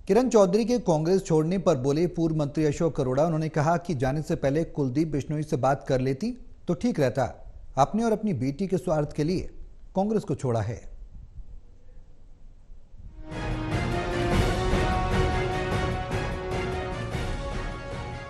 किरण चौधरी के कांग्रेस छोड़ने पर बोले पूर्व मंत्री अशोक अरोड़ा। उन्होंने कहा कि जाने से पहले कुलदीप बिश्नोई से बात कर लेती तो ठीक रहता। अपने और अपनी बेटी के स्वार्थ के लिए कांग्रेस को छोड़ा है।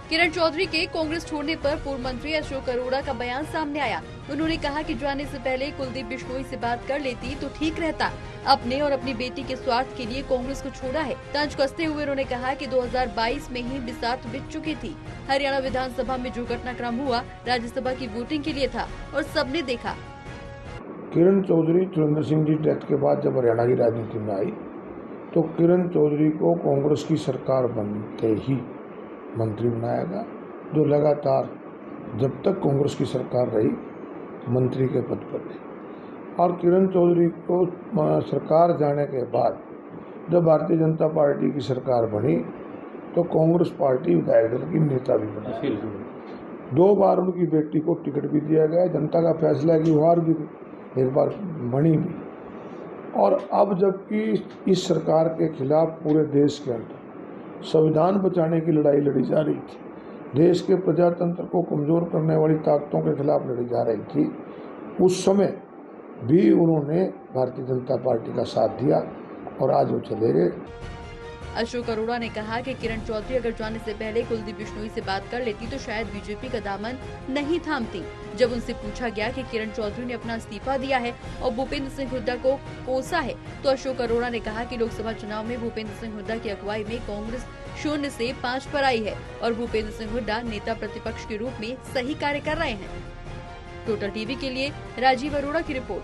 किरण चौधरी के कांग्रेस छोड़ने पर पूर्व मंत्री अशोक अरोड़ा का बयान सामने आया। उन्होंने कहा कि जाने से पहले कुलदीप बिश्नोई से बात कर लेती तो ठीक रहता। अपने और अपनी बेटी के स्वार्थ के लिए कांग्रेस को छोड़ा है। तंज कसते हुए उन्होंने कहा कि 2022 में ही बिसात बीत चुकी थी। हरियाणा विधानसभा में जो घटनाक्रम हुआ राज्यसभा की वोटिंग के लिए था और सबने देखा। किरण चौधरी सुरेंद्र सिंह जी डेथ के बाद जब हरियाणा की राजनीति में आई तो किरण चौधरी को कांग्रेस की सरकार बनते ही मंत्री बनाया गया, जो लगातार जब तक कांग्रेस की सरकार रही मंत्री के पद पर थे। और किरण चौधरी को सरकार जाने के बाद जब भारतीय जनता पार्टी की सरकार बनी तो कांग्रेस पार्टी विधायक दल की नेता भी बनी। 2 बार उनकी बेटी को टिकट भी दिया गया। जनता का फैसला है कि वो हार भी एक बार बनी भी। और अब जबकि इस सरकार के खिलाफ पूरे देश के अंदर संविधान बचाने की लड़ाई लड़ी जा रही थी, देश के प्रजातंत्र को कमज़ोर करने वाली ताकतों के खिलाफ लड़ी जा रही थी, उस समय भी उन्होंने भारतीय जनता पार्टी का साथ दिया और आज वो चले गए। अशोक अरोड़ा ने कहा कि किरण चौधरी अगर जाने से पहले कुलदीप बिश्नोई से बात कर लेती तो शायद बीजेपी का दामन नहीं थामती। जब उनसे पूछा गया कि किरण चौधरी ने अपना इस्तीफा दिया है और भूपेंद्र सिंह हुड्डा को कोसा है तो अशोक अरोड़ा ने कहा कि लोकसभा चुनाव में भूपेंद्र सिंह हुड्डा की अगुवाई में कांग्रेस 0 से 5 पर आई है और भूपेंद्र सिंह हुड्डा नेता प्रतिपक्ष के रूप में सही कार्य कर रहे हैं। टोटल टीवी के लिए राजीव अरोड़ा की रिपोर्ट।